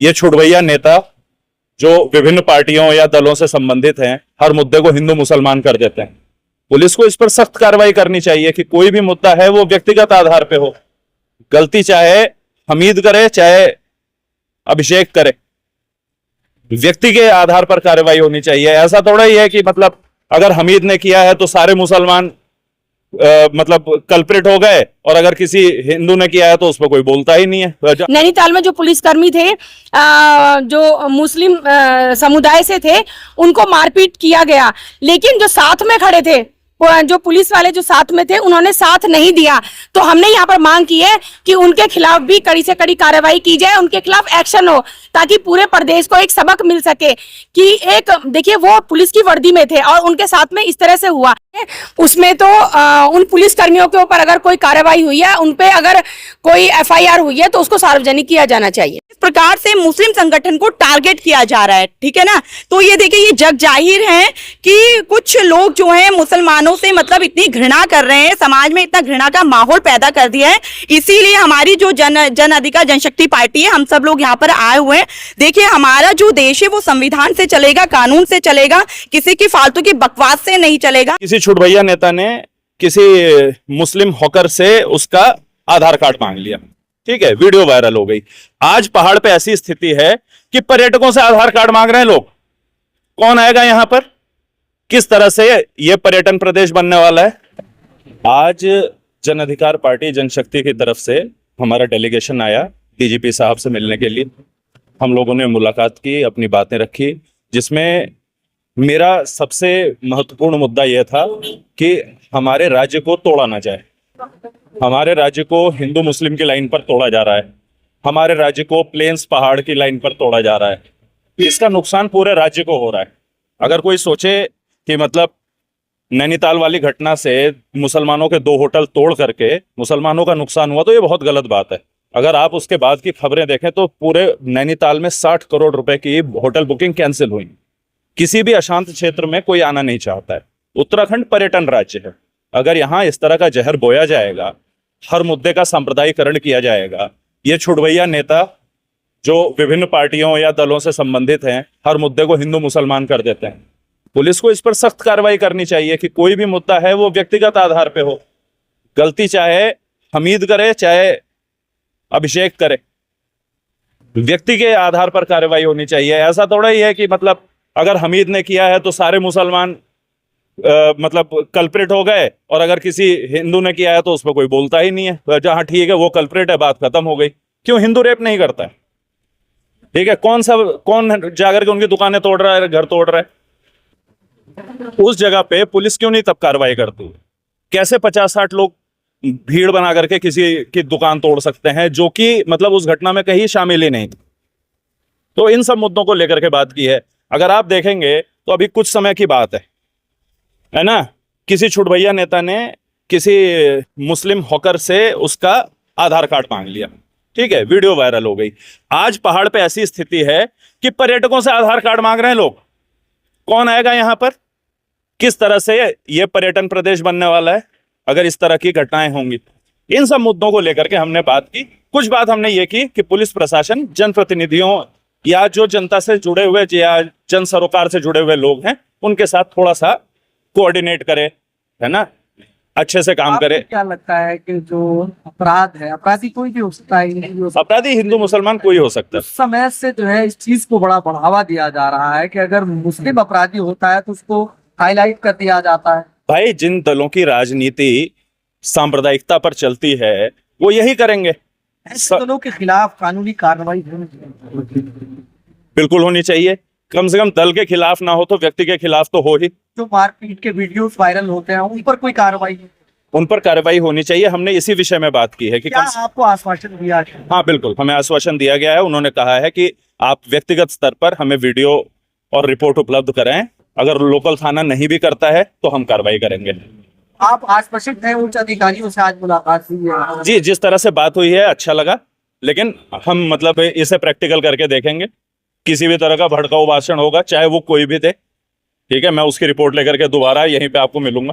ये छुड़वैया नेता जो विभिन्न पार्टियों या दलों से संबंधित हैं, हर मुद्दे को हिंदू मुसलमान कर देते हैं। पुलिस को इस पर सख्त कार्रवाई करनी चाहिए कि कोई भी मुद्दा है वो व्यक्तिगत आधार पे हो। गलती चाहे हमीद करे चाहे अभिषेक करे, व्यक्ति के आधार पर कार्रवाई होनी चाहिए। ऐसा थोड़ा ही है कि मतलब अगर हमीद ने किया है तो सारे मुसलमान मतलब कल्प्रिट हो गए, और अगर किसी हिंदू ने किया है तो उस पर कोई बोलता ही नहीं है। नैनीताल में जो पुलिसकर्मी थे जो मुस्लिम समुदाय से थे, उनको मारपीट किया गया, लेकिन जो साथ में खड़े थे, जो पुलिस वाले जो साथ में थे, उन्होंने साथ नहीं दिया। तो हमने यहाँ पर मांग की है कि उनके खिलाफ भी कड़ी से कड़ी कार्रवाई की जाए, उनके खिलाफ एक्शन हो, ताकि पूरे प्रदेश को एक सबक मिल सके कि एक देखिए वो पुलिस की वर्दी में थे और उनके साथ में इस तरह से हुआ। उसमें तो उन पुलिस कर्मियों के ऊपर अगर कोई कार्रवाई हुई है, उन पे अगर कोई एफआईआर हुई है तो उसको सार्वजनिक किया जाना चाहिए। इस प्रकार से मुस्लिम संगठन को टारगेट किया जा रहा है, ठीक है ना। तो ये देखिए, ये जग जाहिर है कि कुछ लोग जो हैं मुसलमानों से मतलब इतनी घृणा कर रहे हैं, समाज में इतना घृणा का माहौल पैदा कर दिया है। इसीलिए हमारी जो जन अधिकार जनशक्ति पार्टी है, हम सब लोग यहाँ पर आए हुए हैं। देखिए, हमारा जो देश है वो संविधान से चलेगा, कानून से चलेगा, किसी की फालतू की बकवास से नहीं चलेगा। किसी छुड़वैया नेता ने किसी मुस्लिम हॉकर से उसका आधार कार्ड मांग लिया, ठीक है, वीडियो वायरल हो गई। आज पहाड़ पे ऐसी स्थिति है कि पर्यटकों से आधार कार्ड मांग रहे हैं लोग। कौन आएगा यहां पर? किस तरह से यह पर्यटन प्रदेश बनने वाला है? आज जन अधिकार पार्टी जनशक्ति की तरफ से हमारा डेलीगेशन आया डीजीपी साहब से मिलने के लिए। हम लोगों ने मुलाकात की, अपनी बातें रखी, जिसमें मेरा सबसे महत्वपूर्ण मुद्दा यह था कि हमारे राज्य को तोड़ा ना जाए। हमारे राज्य को हिंदू मुस्लिम की लाइन पर तोड़ा जा रहा है, हमारे राज्य को प्लेन्स पहाड़ की लाइन पर तोड़ा जा रहा है। इसका नुकसान पूरे राज्य को हो रहा है। अगर कोई सोचे कि मतलब नैनीताल वाली घटना से मुसलमानों के 2 होटल तोड़ करके मुसलमानों का नुकसान हुआ, तो ये बहुत गलत बात है। अगर आप उसके बाद की खबरें देखें तो पूरे नैनीताल में 60 करोड़ रुपए की होटल बुकिंग कैंसिल हुई। किसी भी अशांत क्षेत्र में कोई आना नहीं चाहता है। उत्तराखंड पर्यटन राज्य है। अगर यहाँ इस तरह का जहर बोया जाएगा, हर मुद्दे का सांप्रदायिकरण किया जाएगा, ये छुड़वैया नेता जो विभिन्न पार्टियों या दलों से संबंधित हैं, हर मुद्दे को हिंदू मुसलमान कर देते हैं। पुलिस को इस पर सख्त कार्रवाई करनी चाहिए कि कोई भी मुद्दा है वो व्यक्तिगत आधार पे हो। गलती चाहे हमीद करे चाहे अभिषेक करे, व्यक्ति के आधार पर कार्रवाई होनी चाहिए। ऐसा थोड़ा ही है कि मतलब अगर हमीद ने किया है तो सारे मुसलमान मतलब कल्प्रिट हो गए, और अगर किसी हिंदू ने किया है तो उस पर कोई बोलता ही नहीं है। जहां ठीक है वो कल्प्रिट है, बात खत्म हो गई। क्यों हिंदू रेप नहीं करता है? ठीक है, कौन जाकर के उनकी दुकानें तोड़ रहा है, घर तोड़ रहा है? उस जगह पे पुलिस क्यों नहीं तब कार्रवाई करती? कैसे 50-60 लोग भीड़ बना करके किसी की दुकान तोड़ सकते हैं जो कि मतलब उस घटना में कहीं शामिल ही नहीं थी? तो इन सब मुद्दों को लेकर के बात की है। अगर आप देखेंगे तो अभी कुछ समय की बात है ना, किसी छुड़वैया नेता ने किसी मुस्लिम हॉकर से उसका आधार कार्ड मांग लिया, ठीक है, वीडियो वायरल हो गई। आज पहाड़ पे ऐसी स्थिति है कि पर्यटकों से आधार कार्ड मांग रहे हैं लोग। कौन आएगा यहां पर? किस तरह से यह पर्यटन प्रदेश बनने वाला है अगर इस तरह की घटनाएं होंगी? इन सब मुद्दों को लेकर के हमने बात की। कुछ बात हमने ये की कि पुलिस प्रशासन जनप्रतिनिधियों या जो जनता से जुड़े हुए या जन सरोकार से जुड़े हुए लोग हैं, उनके साथ थोड़ा सा कोऑर्डिनेट करे, है ना, अच्छे से काम करे। क्या लगता है कि जो अपराध है, अपराधी कोई भी हो सकता है, अपराधी हिंदू मुसलमान कोई हो सकता है। उस समय से जो है इस चीज को बड़ा बढ़ावा दिया जा रहा है कि अगर मुस्लिम अपराधी होता है तो उसको हाईलाइट कर दिया जाता है। भाई, जिन दलों की राजनीति सांप्रदायिकता पर चलती है वो यही करेंगे। ऐसे दलों के खिलाफ कानूनी कार्रवाई बिल्कुल होनी चाहिए। कम से कम दल के खिलाफ ना हो तो व्यक्ति के खिलाफ तो हो ही। जो मारपीट के वीडियोस वायरल होते हैं उन पर कोई कार्रवाई, उन पर कार्रवाई होनी चाहिए। हमने इसी विषय में बात की है कि क्या आपको आश्वासन दिया है? हाँ बिल्कुल, हमें आश्वासन दिया गया है। उन्होंने कहा है कि आप व्यक्तिगत स्तर पर हमें वीडियो और रिपोर्ट उपलब्ध कराएं। अगर लोकल थाना नहीं भी करता है तो हम कार्रवाई करेंगे। आप आश्वस्त हैं? उच्च अधिकारियों से आज मुलाकात हुई है? जी, जिस तरह से बात हुई है अच्छा लगा, लेकिन हम मतलब इसे प्रैक्टिकल करके देखेंगे। किसी भी तरह का भड़काऊ भाषण होगा, चाहे वो कोई भी थे, ठीक है, मैं उसकी रिपोर्ट लेकर के दोबारा यहीं पे आपको मिलूंगा।